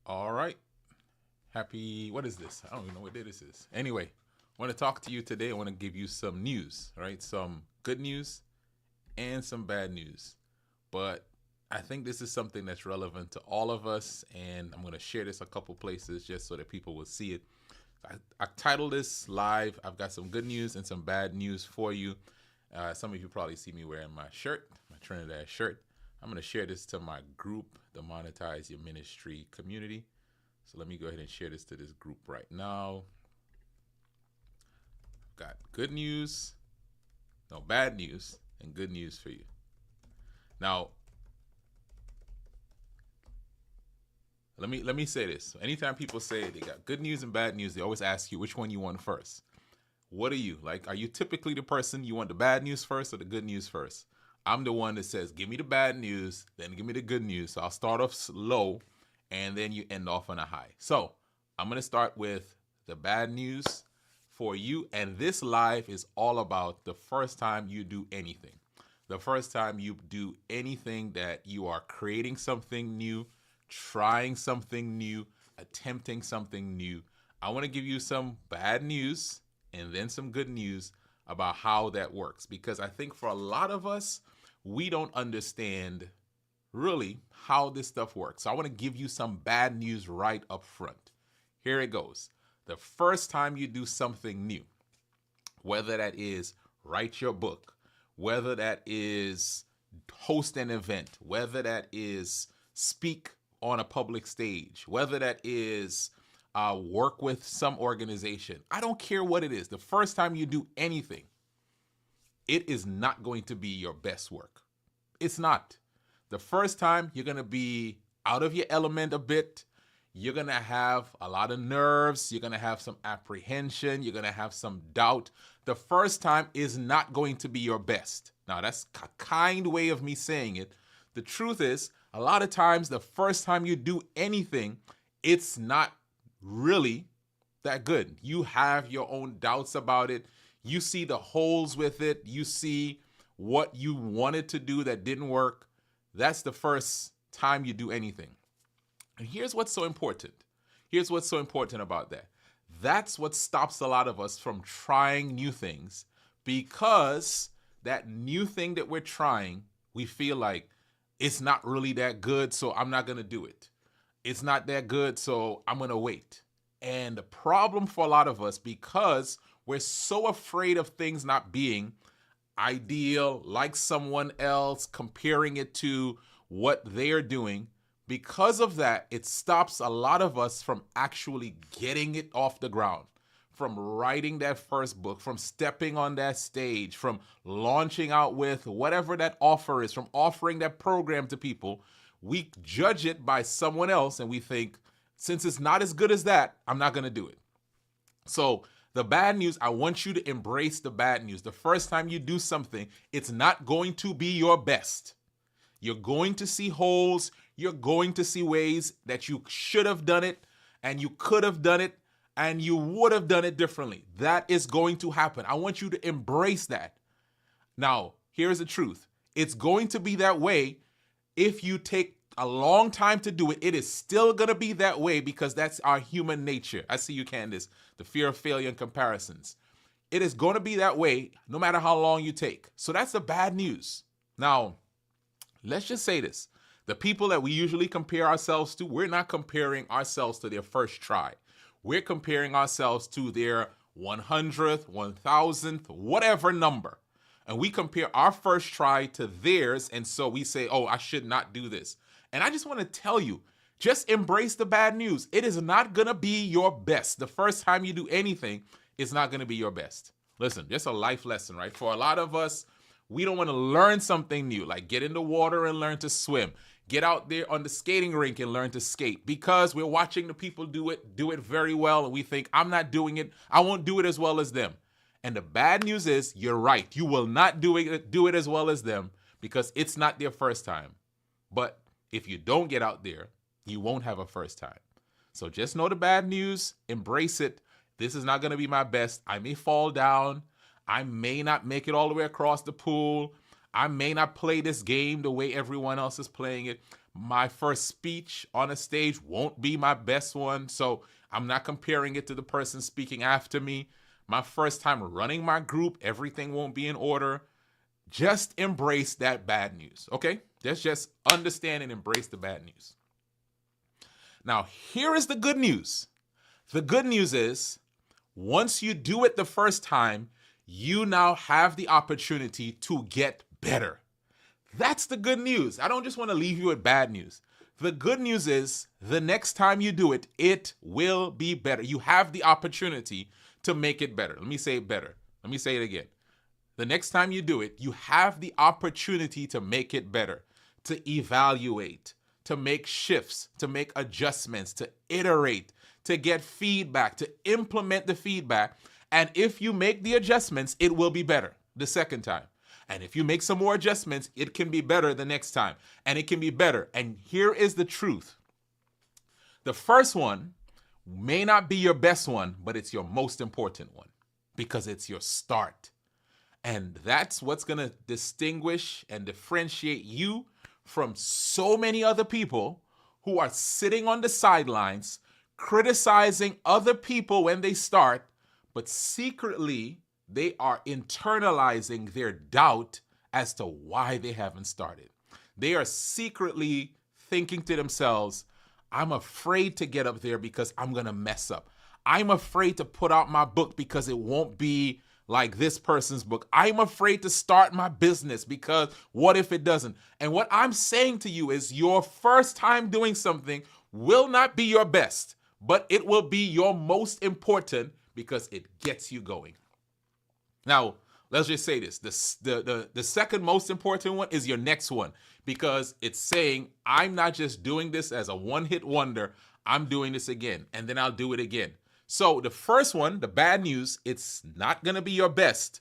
All right. Happy, what is this? I don't even know what day this is. Anyway, I want to talk to you today. I want to give you some news, right? Some good news and some bad news. But I think this is something that's relevant to all of us. And I'm going to share this a couple places just so that people will see it. I titled this live. I've got some good news and some bad news for you. Some of you probably see me wearing my shirt, my Trinidad shirt. I'm going to share this to my group, the Monetize Your Ministry community. So let me go ahead and share this to this group right now. I've got good news, no bad news, and good news for you. Now, let me say this. Anytime people say they got good news and bad news, they always ask you which one you want first. What are you? Like, are you typically the person you want the bad news first or the good news first? I'm the one that says, give me the bad news, then give me the good news. So I'll start off low and then you end off on a high. So I'm going to start with the bad news for you. And this live is all about the first time you do anything. The first time you do anything that you are creating something new, trying something new, attempting something new. I want to give you some bad news and then some good news about how that works. Because I think for a lot of us, we don't understand really how this stuff works. So I want to give you some bad news right up front. Here it goes. The first time you do something new, whether that is write your book, whether that is host an event, whether that is speak on a public stage, whether that is work with some organization, I don't care what it is. The first time you do anything, it is not going to be your best work. It's not. The first time you're going to be out of your element a bit. You're going to have a lot of nerves. You're going to have some apprehension. You're going to have some doubt. The first time is not going to be your best. Now, that's a kind way of me saying it. The truth is, a lot of times, the first time you do anything, it's not really that good. You have your own doubts about it. You see the holes with it. You see what you wanted to do that didn't work. That's the first time you do anything. And here's what's so important. Here's what's so important about that. That's what stops a lot of us from trying new things, because that new thing that we're trying, we feel like it's not really that good, so I'm not going to do it. It's not that good, so I'm going to wait. And the problem for a lot of us, because we're so afraid of things not being ideal, like someone else, comparing it to what they're doing, because of that, it stops a lot of us from actually getting it off the ground, from writing that first book, from stepping on that stage, from launching out with whatever that offer is, from offering that program to people. We judge it by someone else and we think, since it's not as good as that, I'm not going to do it. So the bad news, I want you to embrace the bad news. The first time you do something, it's not going to be your best. You're going to see holes. You're going to see ways that you should have done it and you could have done it and you would have done it differently. That is going to happen. I want you to embrace that. Now, here's the truth. It's going to be that way. If you take a long time to do it, it is still going to be that way, because that's our human nature. I see you, Candace. The fear of failure and comparisons. It is going to be that way no matter how long you take. So that's the bad news. Now, let's just say this. The people that we usually compare ourselves to, we're not comparing ourselves to their first try. We're comparing ourselves to their 100th, 1000th, whatever number. And we compare our first try to theirs. And so we say, oh, I should not do this. And I just want to tell you, just embrace the bad news. It is not going to be your best. The first time you do anything, it's not going to be your best. Listen, just a life lesson, right? For a lot of us, we don't want to learn something new, like get in the water and learn to swim. Get out there on the skating rink and learn to skate, because we're watching the people do it very well. And we think, I'm not doing it. I won't do it as well as them. And the bad news is, you're right. You will not do it as well as them, because it's not their first time. But if you don't get out there, you won't have a first time. So just know the bad news, embrace it. This is not going to be my best. I may fall down. I may not make it all the way across the pool. I may not play this game the way everyone else is playing it. My first speech on a stage won't be my best one, so I'm not comparing it to the person speaking after me. My first time running my group, everything won't be in order. Just embrace that bad news, okay? Just understand and embrace the bad news. Now, here is the good news. The good news is, once you do it the first time, you now have the opportunity to get better. That's the good news. I don't just want to leave you with bad news. The good news is, the next time you do it, it will be better. You have the opportunity to make it better. Let me say it better. Let me say it again. The next time you do it, you have the opportunity to make it better, to evaluate, to make shifts, to make adjustments, to iterate, to get feedback, to implement the feedback. And if you make the adjustments, it will be better the second time. And if you make some more adjustments, it can be better the next time. And it can be better. And here is the truth. The first one may not be your best one, but it's your most important one because it's your start. And that's what's going to distinguish and differentiate you from so many other people who are sitting on the sidelines criticizing other people when they start, but secretly they are internalizing their doubt as to why they haven't started. They are secretly thinking to themselves, I'm afraid to get up there because I'm going to mess up. I'm afraid to put out my book because it won't be like this person's book. I'm afraid to start my business because what if it doesn't? And what I'm saying to you is your first time doing something will not be your best, but it will be your most important because it gets you going. Now, let's just say this. The second most important one is your next one because it's saying, I'm not just doing this as a one-hit wonder. I'm doing this again, and then I'll do it again. So the first one, the bad news, it's not going to be your best.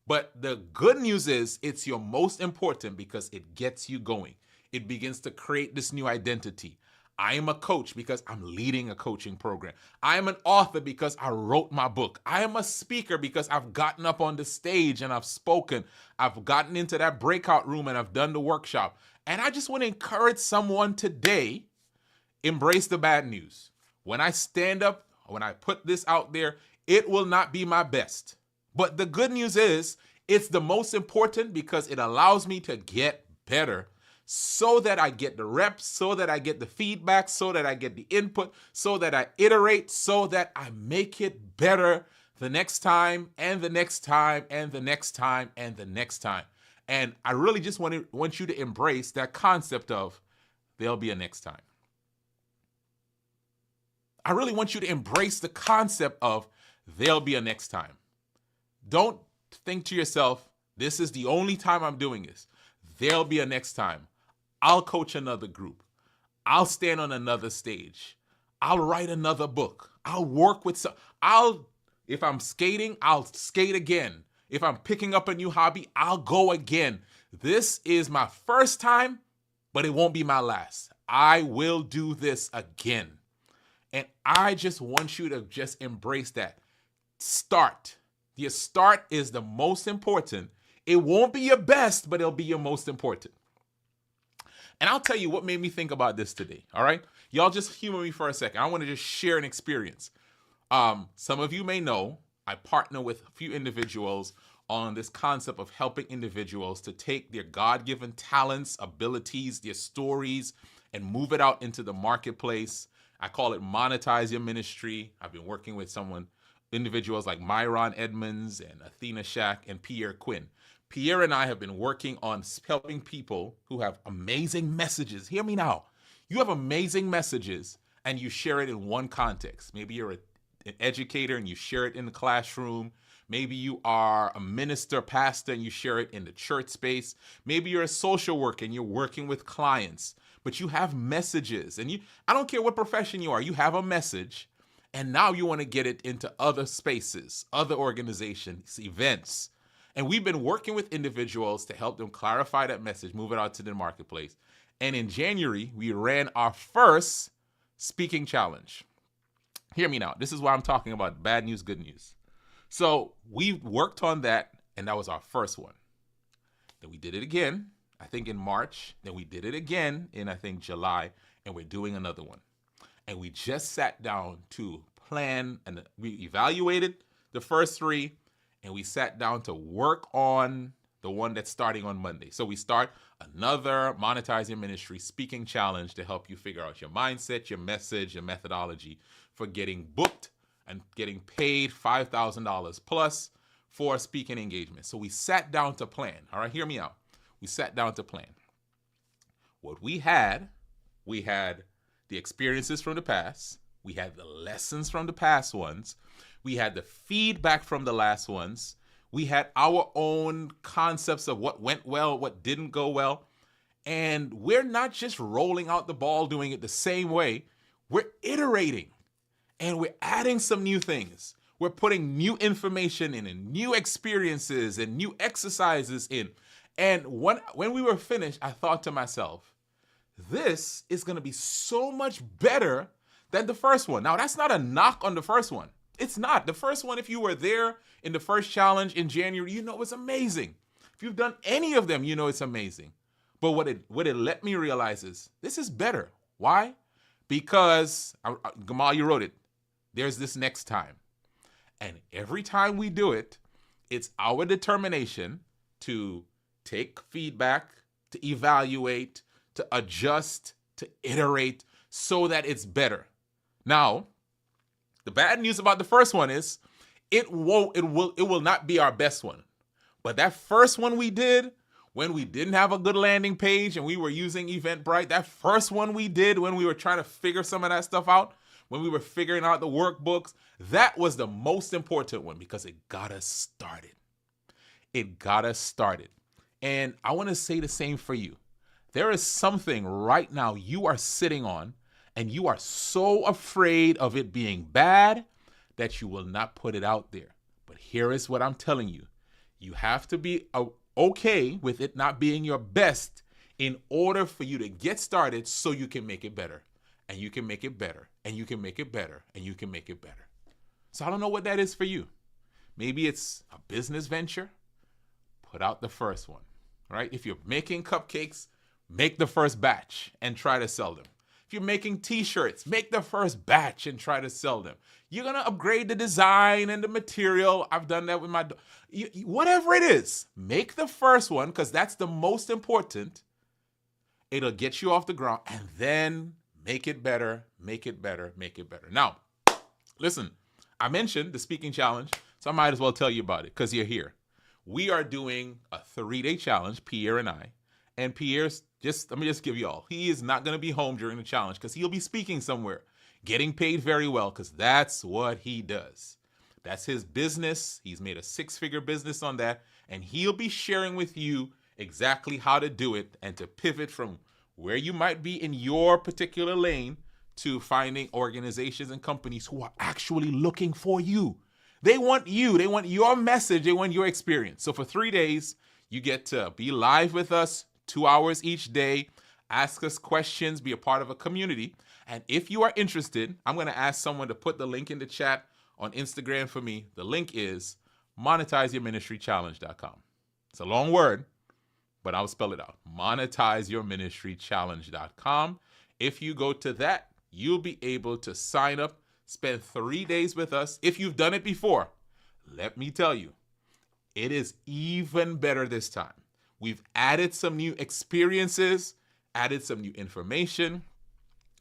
But the good news is it's your most important because it gets you going. It begins to create this new identity. I am a coach because I'm leading a coaching program. I am an author because I wrote my book. I am a speaker because I've gotten up on the stage and I've spoken. I've gotten into that breakout room and I've done the workshop. And I just want to encourage someone today, embrace the bad news. When I stand up, when I put this out there, it will not be my best. But the good news is it's the most important because it allows me to get better so that I get the reps, so that I get the feedback, so that I get the input, so that I iterate, so that I make it better the next time and the next time and the next time and the next time. And I really just want you to embrace that concept of there'll be a next time. I really want you to embrace the concept of there'll be a next time. Don't think to yourself, this is the only time I'm doing this. There'll be a next time. I'll coach another group. I'll stand on another stage. I'll write another book. I'll work with if I'm skating, I'll skate again. If I'm picking up a new hobby, I'll go again. This is my first time, but it won't be my last. I will do this again. And I just want you to just embrace that. Start. Your start is the most important. It won't be your best, but it'll be your most important. And I'll tell you what made me think about this today, all right? Y'all just humor me for a second. I want to just share an experience. Some of you may know I partner with a few individuals on this concept of helping individuals to take their God-given talents, abilities, their stories, and move it out into the marketplace. I call it Monetize Your Ministry. I've been working with individuals like Myron Edmonds and Athena Shack and Pierre Quinn. Pierre and I have been working on helping people who have amazing messages. Hear me now. You have amazing messages and you share it in one context. Maybe you're an educator and you share it in the classroom. Maybe you are a minister, pastor, and you share it in the church space. Maybe you're a social worker and you're working with clients. But you have messages, and I don't care what profession you are, you have a message, and now you want to get it into other spaces, other organizations, events. And we've been working with individuals to help them clarify that message, move it out to the marketplace. And in January, we ran our first speaking challenge. Hear me now. This is why I'm talking about bad news, good news. So we worked on that, and that was our first one. Then we did it again, I think in March. Then we did it again in, I think, July. And we're doing another one. And we just sat down to plan, and we evaluated the first three, and we sat down to work on the one that's starting on Monday. So we start another Monetize Your Ministry speaking challenge to help you figure out your mindset, your message, your methodology for getting booked and getting paid $5,000 plus for speaking engagement. So we sat down to plan. All right, hear me out. We sat down to plan. What we had the experiences from the past. We had the lessons from the past ones. We had the feedback from the last ones. We had our own concepts of what went well, what didn't go well. And we're not just rolling out the ball doing it the same way. We're iterating and we're adding some new things. We're putting new information in and new experiences and new exercises in. And when we were finished, I thought to myself, this is going to be so much better than the first one. Now, that's not a knock on the first one. It's not. The first one, if you were there in the first challenge in January, you know it was amazing. If you've done any of them, you know it's amazing. But what it let me realize is this is better. Why? Because, Gamal, you wrote it, there's this next time. And every time we do it, it's our determination to take feedback, to evaluate, to adjust, to iterate so that it's better. Now, the bad news about the first one is it will not be our best one. But that first one we did when we didn't have a good landing page and we were using Eventbrite, that first one we did when we were trying to figure some of that stuff out, when we were figuring out the workbooks, that was the most important one because it got us started. It got us started. And I want to say the same for you. There is something right now you are sitting on and you are so afraid of it being bad that you will not put it out there. But here is what I'm telling you. You have to be okay with it not being your best in order for you to get started so you can make it better. And you can make it better. And you can make it better. And you can make it better. So I don't know what that is for you. Maybe it's a business venture. Put out the first one, right? If you're making cupcakes, make the first batch and try to sell them. If you're making t-shirts, make the first batch and try to sell them. You're going to upgrade the design and the material. I've done that with whatever it is, make the first one because that's the most important. It'll get you off the ground and then make it better, make it better, make it better. Now, listen, I mentioned the speaking challenge, so I might as well tell you about it because you're here. We are doing a 3-day challenge, Pierre and I. And Pierre's let me give you all. He is not going to be home during the challenge because he'll be speaking somewhere, getting paid very well because that's what he does. That's his business. He's made a 6-figure business on that. And he'll be sharing with you exactly how to do it and to pivot from where you might be in your particular lane to finding organizations and companies who are actually looking for you. They want you. They want your message. They want your experience. So for 3 days, you get to be live with us 2 hours each day, ask us questions, be a part of a community. And if you are interested, I'm going to ask someone to put the link in the chat on Instagram for me. The link is monetizeyourministrychallenge.com. It's a long word, but I'll spell it out. monetizeyourministrychallenge.com. If you go to that, you'll be able to sign up, spend 3 days with us. If you've done it before, let me tell you, it is even better this time. We've added some new experiences, added some new information.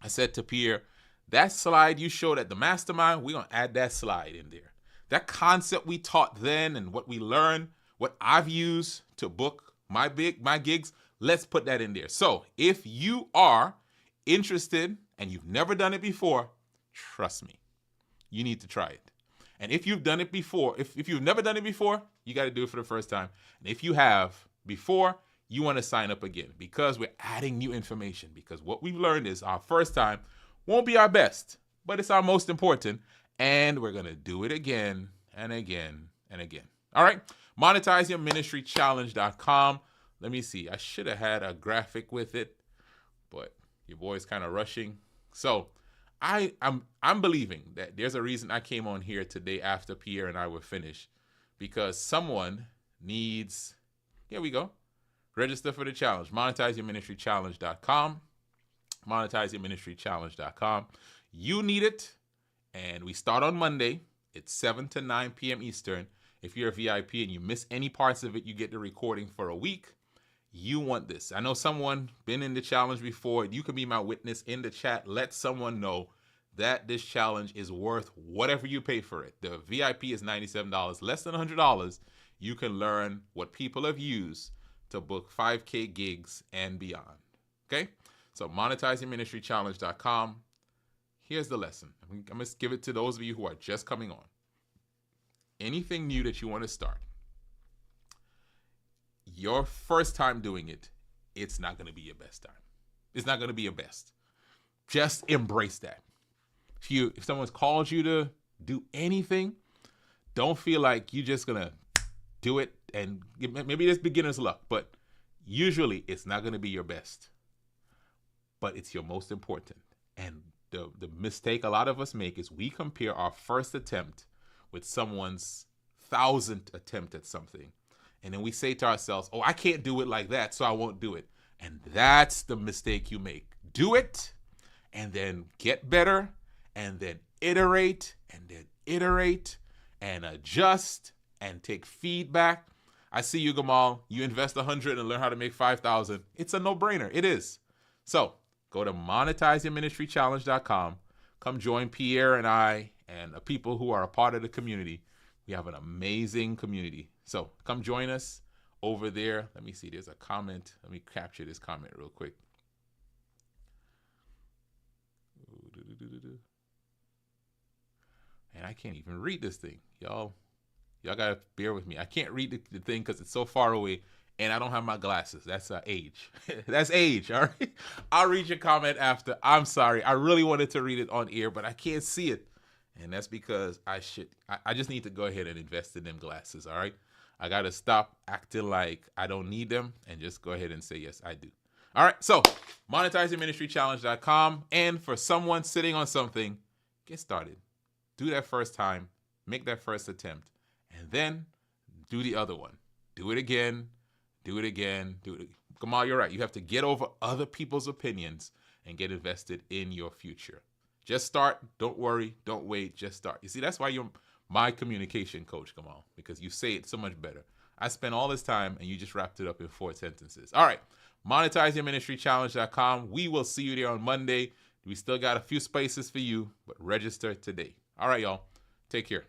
I said to Pierre, that slide you showed at the mastermind, we're going to add that slide in there. That concept we taught then and what we learned, what I've used to book my gigs, let's put that in there. So if you are interested and you've never done it before, trust me, you need to try it. And if you've done it before, if you've never done it before, you got to do it for the first time. And if you have before, you want to sign up again because we're adding new information, because what we've learned is our first time won't be our best, but it's our most important, and we're going to do it again and again and again. All right, monetizeyourministrychallenge.com. Let me see. I should have had a graphic with it, but your boy's kind of rushing. So I'm believing that there's a reason I came on here today after Pierre and I were finished, because someone needs, here we go. Register for the challenge. MonetizeYourMinistryChallenge.com. MonetizeYourMinistryChallenge.com. You need it. And we start on Monday. It's 7 to 9 p.m. Eastern. If you're a VIP and you miss any parts of it, you get the recording for a week. You want this. I know someone been in the challenge before. You can be my witness in the chat. Let someone know that this challenge is worth whatever you pay for it. The VIP is $97, less than $100. You can learn what people have used to book 5K gigs and beyond. Okay? So monetizeyourministrychallenge.com. Here's the lesson. I'm going to give it to those of you who are just coming on. Anything new that you want to start, your first time doing it, it's not going to be your best time. It's not going to be your best. Just embrace that. If someone's called you to do anything, don't feel like you're just going to do it, and maybe it's beginner's luck, but usually it's not going to be your best. But it's your most important. And the mistake a lot of us make is we compare our first attempt with someone's 1,000th attempt at something. And then we say to ourselves, oh, I can't do it like that, so I won't do it. And that's the mistake you make. Do it, and then get better, and then iterate, and adjust, and take feedback. I see you, Gamal. You invest 100 and learn how to make 5,000. It's a no-brainer. It is. So go to monetizeyourministrychallenge.com. Come join Pierre and I and the people who are a part of the community. We have an amazing community. So come join us over there. Let me see. There's a comment. Let me capture this comment real quick. And I can't even read this thing. Y'all got to bear with me. I can't read the thing because it's so far away. And I don't have my glasses. That's age. That's age, all right? I'll read your comment after. I'm sorry. I really wanted to read it on air, but I can't see it. And that's because I just need to go ahead and invest in them glasses, all right? I got to stop acting like I don't need them and just go ahead and say, yes, I do. All right, so monetizeyourministrychallenge.com. And for someone sitting on something, get started. Do that first time. Make that first attempt. And then do the other one. Do it again. Do it again. Do it. Gamal, you're right. You have to get over other people's opinions and get invested in your future. Just start. Don't worry. Don't wait. Just start. You see, that's why you're my communication coach, Gamal, because you say it so much better. I spent all this time and you just wrapped it up in 4 sentences. All right. MonetizeYourMinistryChallenge.com. We will see you there on Monday. We still got a few spaces for you, but register today. All right, y'all. Take care.